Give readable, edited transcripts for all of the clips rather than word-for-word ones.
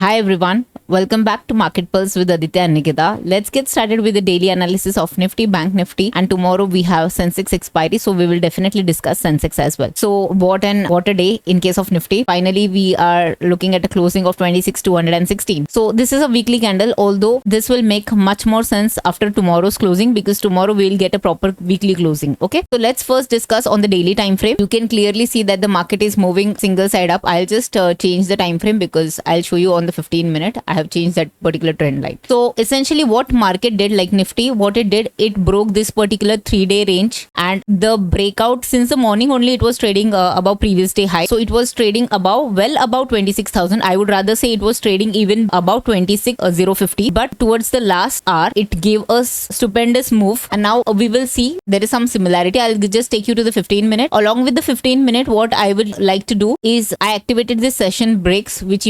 Hi everyone, welcome back to Market Pulse with Aditya and Nikita. Let's get started with the daily analysis of Nifty, Bank Nifty, and tomorrow we have Sensex expiry, so we will definitely discuss Sensex as well. So what a day in case of Nifty. Finally, we are looking at a closing of 26,216. So this is a weekly candle, although this will make much more sense after tomorrow's closing because tomorrow we will get a proper weekly closing. Okay, so let's first discuss on the daily time frame. You can clearly see that the market is moving single side up. I'll just change the time frame because I'll show you on the 15-minute. I have changed that particular trend line. So essentially what market did, like Nifty, what it did, it broke this particular 3-day range, and the breakout since the morning only it was trading above previous day high. So it was trading above, well above 26,000. I would rather say it was trading even above 26,050, but towards the last hour it gave us stupendous move, and now we will see there is some similarity. I'll just take you to the 15-minute. Along with the 15-minute, what I would like to do is I activated this session breaks, which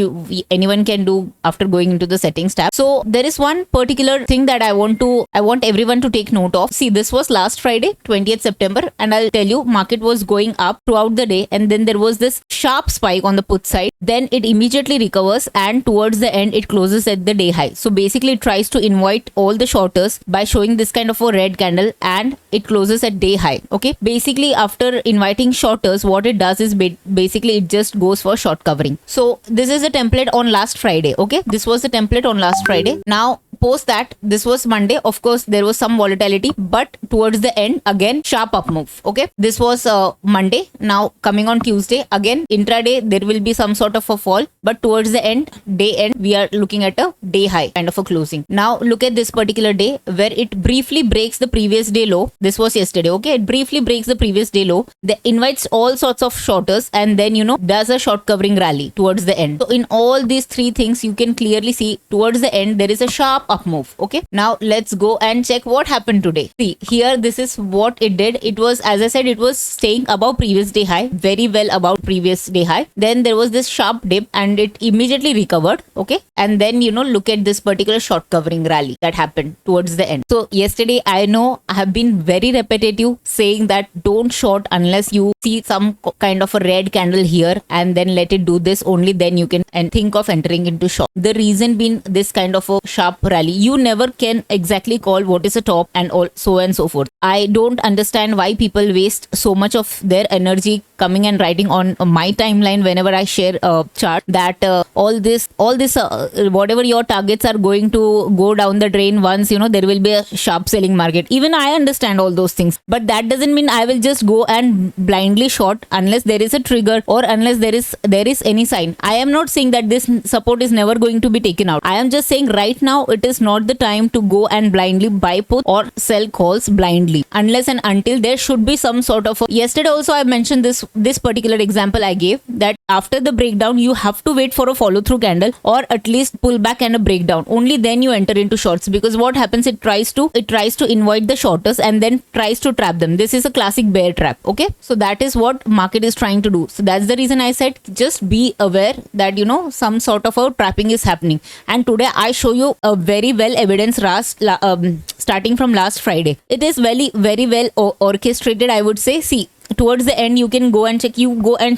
anyone can do after going into the settings tab. So there is one particular thing that I want everyone to take note of. See, this was last Friday, 20th September, and I'll tell you, market was going up throughout the day, and then there was this sharp spike on the put side. Then it immediately recovers, and towards the end it closes at the day high. So basically it tries to invite all the shorters by showing this kind of a red candle, and it closes at day high. Okay, basically after inviting shorters, what it does is basically it just goes for short covering. So this is a template on last Friday. Okay, this was the template on last Friday. Now post that, this was Monday. Of course there was some volatility, but towards the end again sharp up move. Okay, this was Monday. Now coming on Tuesday, again intraday there will be some sort of a fall, but towards the end, day end, we are looking at a day high kind of a closing. Now look at this particular day where it briefly breaks the previous day low. This was yesterday. Okay, it briefly breaks the previous day low, they invites all sorts of shorters, and then does a short covering rally towards the end. So in all these three things you can clearly see towards the end there is a sharp up move. Okay, now let's go and check what happened today. See here, this is what it did. It was, as I said, it was staying above previous day high, very well above previous day high. Then there was this sharp dip and it immediately recovered. Okay, and then look at this particular short covering rally that happened towards the end. So yesterday, I know I have been very repetitive saying that don't short unless you see some kind of a red candle here, and then let it do this, only then you can think of entering into short. The reason being this kind of a sharp rally, you never can exactly call what is a top and all, so and so forth. I don't understand why people waste so much of their energy coming and writing on my timeline whenever I share a chart that all this whatever your targets are going to go down the drain once there will be a sharp selling market. Even I understand all those things, but that doesn't mean I will just go and blindly short unless there is a trigger or unless there is any sign. I am not saying that this support is never going to be taken out. I am just saying right now it is not the time to go and blindly buy put or sell calls blindly, unless and until there should be some sort of yesterday also I mentioned this particular example I gave, that after the breakdown you have to wait for a follow through candle or at least pull back and a breakdown, only then you enter into shorts. Because what happens, it tries to invite the shorters and then tries to trap them. This is a classic bear trap. Okay, so that is what market is trying to do. So that's the reason I said just be aware that some sort of a trapping is happening. And today I show you a very well evidence starting from last Friday. It is very well orchestrated, I would say. See, towards the end you can go and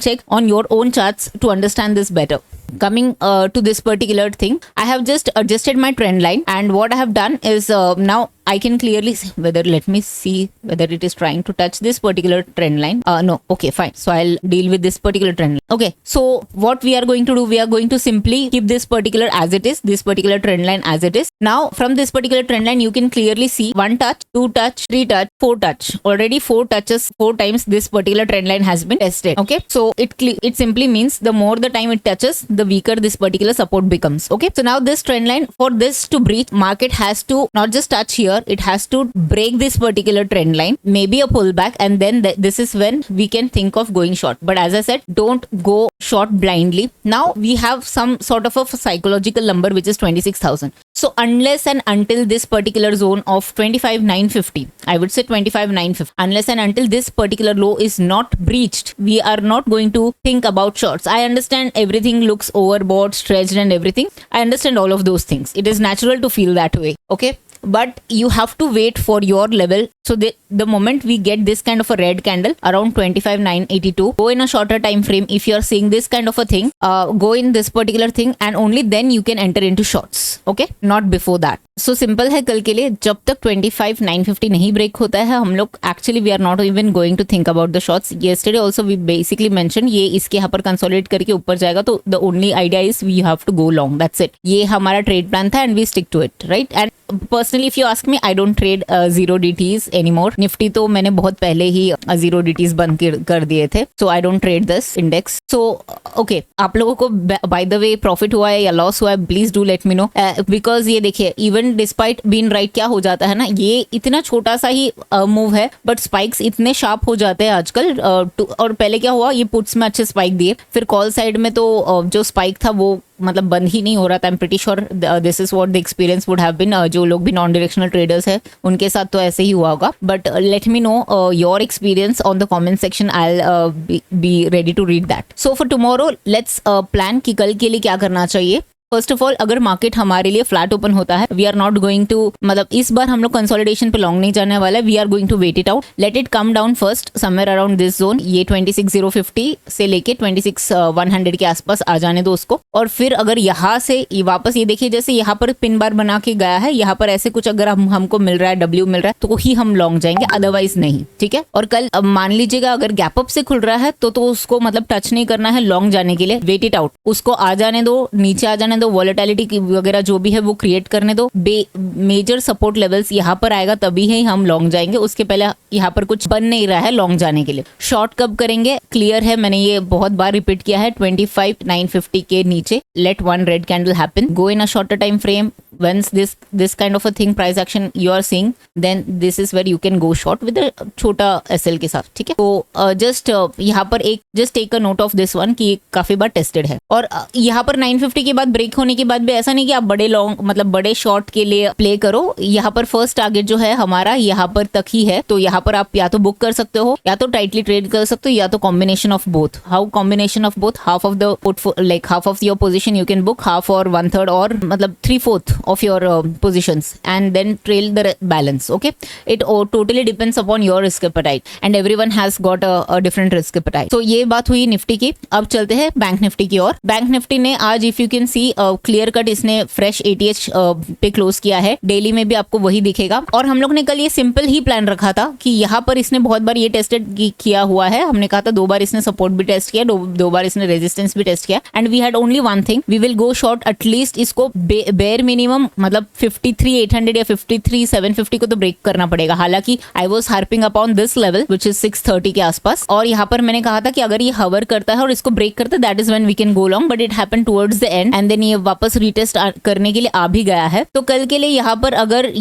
check on your own charts to understand this better. Coming to this particular thing, I have just adjusted my trend line, and what I have done is now I can clearly see let me see whether it is trying to touch this particular trend line. No. Okay, fine. So I'll deal with this particular trend line. Okay, so what we are going to do, we are going to simply keep this particular as it is, this particular trend line as it is. Now from this particular trend line you can clearly see 1 touch, 2 touch, 3 touch, 4 touch. Already 4 touches, 4 times this particular trend line has been tested. Okay, so it simply means the more the time it touches, the weaker this particular support becomes. Okay, so now this trend line, for this to breach, market has to not just touch here, it has to break this particular trend line, maybe a pullback, and then this is when we can think of going short. But as I said, don't go short blindly. Now we have some sort of a psychological number which is 26,000. So unless and until this particular zone of 25,950, I would say 25,950, unless and until this particular low is not breached, we are not going to think about shorts. I understand everything looks overbought, stretched and everything. I understand all of those things. It is natural to feel that way. Okay, but you have to wait for your level. So the moment we get this kind of a red candle around 25,982, go in a shorter time frame. If you are seeing this kind of a thing, go in this particular thing and only then you can enter into shorts. Okay, not before that. So simple है कल के लिए, जब तक 25,950 नहीं break होता है हम लोग actually we are not even going to think about the shorts. Yesterday also we basically mention ये इसके यहाँ पर कंसोलिडेट करके ऊपर जाएगा तो the only idea is we have to go long, that's it. ये हमारा ट्रेड प्लान था and we stick to it, right. And personally if you ask me, I don't trade zero DTs anymore. Nifty तो मैंने बहुत पहले ही zero DTs बंद कर दिए थे, so I don't trade this index. So okay, आप लोगों को बाय द वे प्रॉफिट हुआ है या लॉस हुआ है, please do let me no, because ये देखिए इवन डिस्पाइट बीन राइट क्या हो जाता है ना, ये इतना छोटा सा ही मूव है बट स्पाइक्स इतने शार्प हो जाते हैं आजकल. और पहले क्या हुआ, ये पुट्स में अच्छे स्पाइक दिए, फिर कॉल साइड में तो जो स्पाइक था वो मतलब बंद ही नहीं हो रहा था. I am pretty sure this is what the experience would have been. जो लोग भी नॉन डायरेक्शनल ट्रेडर्स है उनके साथ तो ऐसे ही हुआ होगा. But let me know your experience on the comment section. I will be ready to read that. So for tomorrow let's plan कि कल के लिए क्या करना चाहिए. फर्स्ट ऑफ ऑल, अगर मार्केट हमारे लिए फ्लैट ओपन होता है, we are not going to, मतलब इस बार हम लोग कंसोलिडेशन पे लॉन्ग नहीं जाने वाला है. We are going to wait it out, let it come down first somewhere around this zone. ये 26,050 से लेके 26,100 के आसपास आ जाने दो उसको. और फिर अगर यहाँ से वापस ये देखिए, जैसे यहाँ पर पिन बार बना के गया है, यहाँ पर ऐसे कुछ अगर हमको मिल रहा है, W मिल रहा है, तो ही हम लॉन्ग जाएंगे, अदरवाइज नहीं. ठीक है. और कल मान लीजिएगा अगर गैप अप से खुल रहा है तो उसको मतलब टच नहीं करना है लॉन्ग जाने के लिए. वेट इट आउट, उसको आ जाने दो, नीचे आ जाने दो, वॉलेटिलिटी वगैरह जो भी है वो क्रिएट करने दो. मेजर सपोर्ट लेवल्स यहाँ पर आएगा तभी ही हम लॉन्ग जाएंगे, उसके पहले यहाँ पर कुछ बन नहीं रहा है लॉन्ग जाने के लिए. शॉर्ट कब करेंगे क्लियर है, मैंने ये बहुत बार रिपीट किया है. 25,950 के नीचे let one red candle happen, go in a shorter time frame. Once this kind of a thing price action you are seeing, then this is where you can go short with a छोटा SL के साथ. ठीक है. तो just यहाँ पर एक just take a note of this one कि काफी बार टेस्टेड है. और यहाँ पर 950 के बाद ब्रेक होने के बाद भी ऐसा नहीं कि आप बड़े लॉन्ग मतलब बड़े शॉर्ट के लिए प्ले करो. यहाँ पर फर्स्ट टारगेट जो है हमारा यहाँ पर तक ही है, तो यहाँ पर आप या तो बुक कर सकते हो या तो टाइटली ट्रेड कर सकते हो या तो combination of both. How combination of both? Half of the like half of your position you can book, half और 1/3 और मतलब 3/4 of your positions and then trail the balance. Okay, it totally depends upon your risk appetite and everyone has got a different risk appetite. So ये बात हुई Nifty की. अब चलते हैं बैंक निफ्टी की ओर. बैंक निफ्टी ने आज if you can see clear cut इसने फ्रेश ATH पे क्लोज किया है. डेली में भी आपको वही दिखेगा. और हम लोग ने कल ये सिंपल ही प्लान रखा था कि यहाँ पर इसने बहुत बार ये टेस्टेड किया हुआ है. हमने कहा था 2 बार इसने सपोर्ट भी टेस्ट किया, 2 बार इसने रेजिस्टेंस भी टेस्ट किया and we had only one thing, we will go short at least इसको बेयर मिनिमम मतलब 53,800 या 53,750 को तो ब्रेक करना पड़ेगा. हालांकि I was harping upon this level which is 630 के आसपास. और यहाँ पर मैंने कहा था कि अगर ये हवर करता है और इसको ब्रेक करता है that is when we can go long, but it happened towards the end and then ये वापस रीटेस्ट करने के लिए आ भी गया है. तो कल के लिए यहाँ पर अगर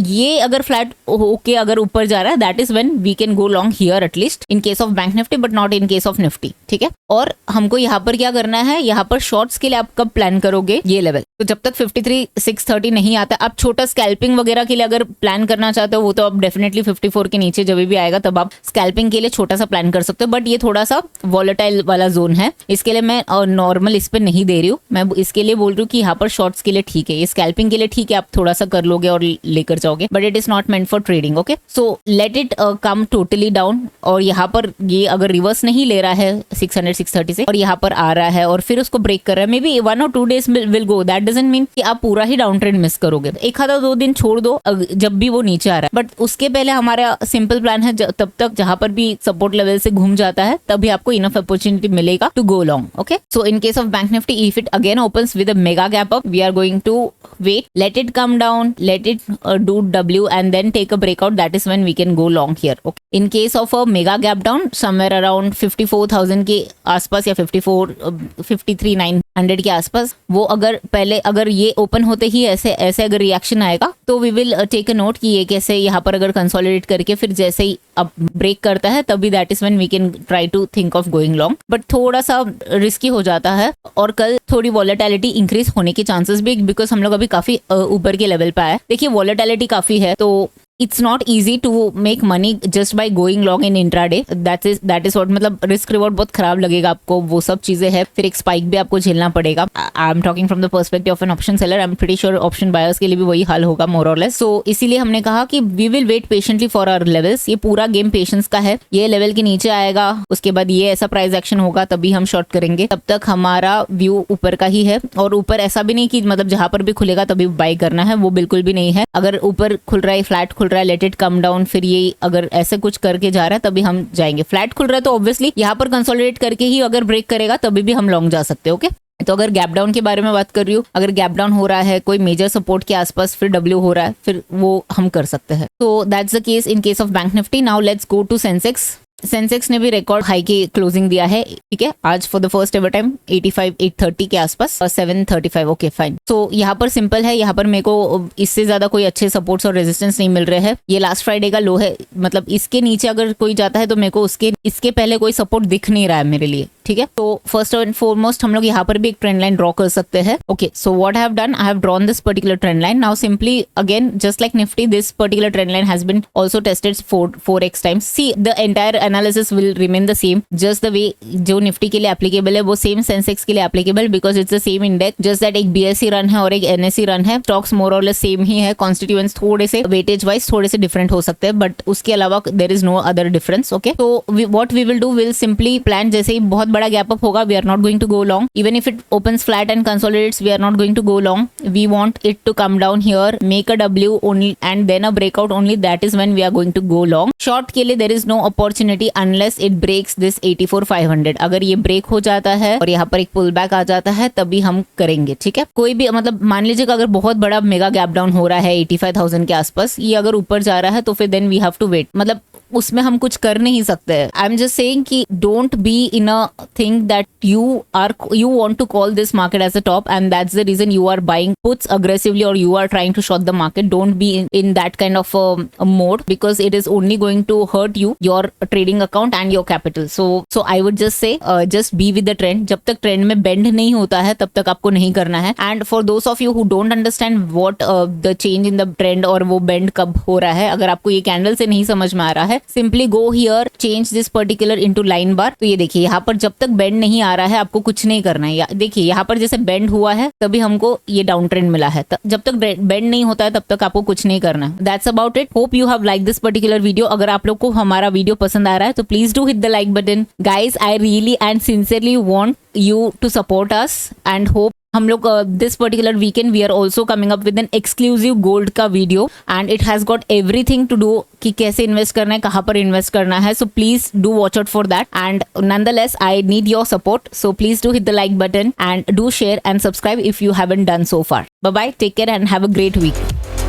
फ्लैट होके अगर ऊपर जा रहा है that is when we can go long here at least in case of bank Nifty but not in case of Nifty. ठीक है. और हमको यहाँ पर क्या करना है, यहाँ पर शॉर्ट्स के लिए आप कब प्लान करोगे ये लेवल, तो जब तक 53,630 नहीं आता. आप छोटा स्कैल्पिंग वगैरह के लिए अगर प्लान करना चाहते हो वो तो आप डेफिनेटली 54 के नीचे जब भी आएगा तब आप स्कैल्पिंग के लिए छोटा सा प्लान कर सकते हो. बट ये थोड़ा सा वॉलेटाइल वाला जोन है, इसके लिए मैं नॉर्मल इस पे नहीं दे रही हूँ. मैं इसके लिए बोल रही हूँ कि यहाँ पर शॉर्ट्स के लिए ठीक है, ये स्कैल्पिंग के लिए ठीक है, आप थोड़ा सा कर लोगे और लेकर जाओगे, but it is not meant for trading. Okay, so let it come totally down. और यहाँ पर ये अगर रिवर्स नहीं ले रहा है 600-630 से और यहाँ पर आ रहा है और फिर उसको ब्रेक कर रहा है, may be 1 or 2 days will go, that doesn't mean कि आप पूरा ही डाउन ट्रेंड मिस करोगे. एक आधा 2 दिन छोड़ दो जब भी वो नीचे आ रहा है, बट उसके पहले हमारा सिंपल प्लान है तब तक जहां पर भी सपोर्ट लेवल से घूम जाता है तभी आपको इनफ अपॉर्चुनिटी मिलेगा to go long. Okay, so in case of bank Nifty if it again opens with a mega gap up, we are going to wait, let it come down, let it do W and then take a breakout, that is when we can go long here. Okay, in case of a mega gap down somewhere around 54,000 के आसपास या 53,900 के आसपास, वो अगर ये open होते ही ऐसे अगर रिएक्शन आएगा तो we will take a note कि ये कैसे यहाँ पर अगर कंसोलिडेट करके फिर जैसे ही अब ब्रेक करता है तभी that is when we can try to think of going long. But थोड़ा सा रिस्की हो जाता है और कल थोड़ी वॉलेटिलिटी इंक्रीज होने के चांसेस भी, बिकॉज हम लोग अभी काफी ऊपर के लेवल पे आए. देखिए वॉलेटिलिटी काफी है तो it's not easy to make money just by going long in intraday. That is what, मतलब रिस्क रिवॉर्ड बहुत खराब लगेगा आपको, वो सब चीजें हैं, फिर एक स्पाइक भी आपको झेलना पड़ेगा. I am talking from the perspective of an option seller. I am pretty sure option buyers के लिए भी वही हाल होगा मोर और लेस. सो इसीलिए हमने कहा कि we will wait patiently for our levels. ये पूरा गेम पेशेंस का है. ये लेवल के नीचे आएगा, उसके बाद ये ऐसा प्राइस एक्शन होगा, तभी हम शॉर्ट करेंगे. तब तक हमारा व्यू ऊपर का ही है. और ऊपर ऐसा भी नहीं कि मतलब जहां पर भी खुलेगा तभी बाय करना है, वो बिल्कुल भी नहीं है. अगर ऊपर खुल रहा है, फ्लैट खुल रहा है, लेट इट कम डाउन, फिर ये अगर ऐसे कुछ करके जा रहा है तभी हम जाएंगे. फ्लैट खुल रहा है तो ऑब्वियसली यहाँ पर कंसोलिडेट करके ही अगर ब्रेक करेगा तभी भी हम लॉन्ग जा सकते हैं. ओके, तो अगर गैप डाउन के बारे में बात कर रही हूँ, अगर गैप डाउन हो रहा है कोई मेजर सपोर्ट के आसपास, फिर डब्ल्यू हो रहा है, फिर वो हम कर सकते हैं. तो that's the case in case of bank Nifty. Now let's go to Sensex. Sensex ने भी रिकॉर्ड हाई की क्लोजिंग दिया है. ठीक है, आज for the first ever time 85,830 के आसपास, 735. Okay fine. तो यहाँ पर सिंपल है, यहाँ पर मेरे को इससे ज्यादा कोई अच्छे सपोर्ट्स और रेजिस्टेंस नहीं मिल रहे हैं. ये लास्ट फ्राइडे का लो है, मतलब इसके नीचे अगर कोई जाता है तो मेरे को इसके पहले कोई सपोर्ट दिख नहीं रहा है मेरे लिए. ठीक है, तो फर्स्ट एंड फॉरमोस्ट हम लोग यहाँ पर भी एक ट्रेंड लाइन ड्रॉ कर सकते हैं. Okay, so what I have done, I have drawn this particular trend line. Now simply again just like Nifty, this particular trend line has been also tested 4x times. See the entire analysis will remain the same, just the way जो निफ्टी के लिए applicable है वो same Sensex के लिए applicable, because it's the same index. Just that एक BSc run है और एक एनएससी रन है. स्टॉक्स मोर और लेस सेम ही है. कॉन्स्टिट्यूएंट्स थोड़े से वेटेज वाइज थोड़े से डिफरेंट हो सकते हैं, बट उसके अलावा there is no other difference. Okay, तो what we will do, will simply plan, जैसे ही बहुत बड़ा गैप अप होगा, we are not going to go long. Even if it opens flat and consolidates, we are not going to go long. We want it to come down here, make a W only, and then a breakout only. That is when we are going to go long. Short के लिए there is no opportunity unless it breaks this 84,500. अगर ये break हो जाता है और यहाँ पर एक पुल बैक आ जाता है तभी हम करेंगे. ठीक है, कोई भी मतलब मान लीजिए कि अगर बहुत बड़ा मेगा गैप डाउन हो रहा है 85,000 के आसपास, ये अगर ऊपर जा रहा है तो फिर then we have to wait. मतलब उसमें हम कुछ कर नहीं सकते. आई एम जस्ट सेइंग कि don't be in a thing that you want to call this market as a top, and that's the reason you are buying puts aggressively or you are trying to short the market. Don't be in that kind of a mode, because it is only going to hurt you, your trading account and your capital. So I would just say just be with the trend. जब तक trend में bend नहीं होता है तब तक आपको नहीं करना है. And for those of you who don't understand what the change in the trend और वो बेंड कब हो रहा है, अगर आपको ये कैंडल से नहीं समझ में आ रहा है, simply go here, change this particular into line bar. तो ये देखिए यहाँ पर जब तक बेंड नहीं आ रहा है आपको कुछ नहीं करना है. देखिए यहाँ पर जैसे बेंड हुआ है तभी हमको ये डाउन ट्रेंड मिला है. जब तक बेंड नहीं होता है तब तक आपको कुछ नहीं करना है. That's about it. Hope you have like this particular video. अगर आप लोग को हमारा वीडियो पसंद आ रहा है तो please do hit the like button. Guys, I really and sincerely want you to support us and hope हम लोग this particular weekend we are also coming up with an exclusive gold का video, and it has got everything to do कि कैसे invest करना है, कहाँ पर invest करना है. So please do watch out for that, and nonetheless I need your support. So please do hit the like button and do share and subscribe if you haven't done so far. Bye bye, take care and have a great week.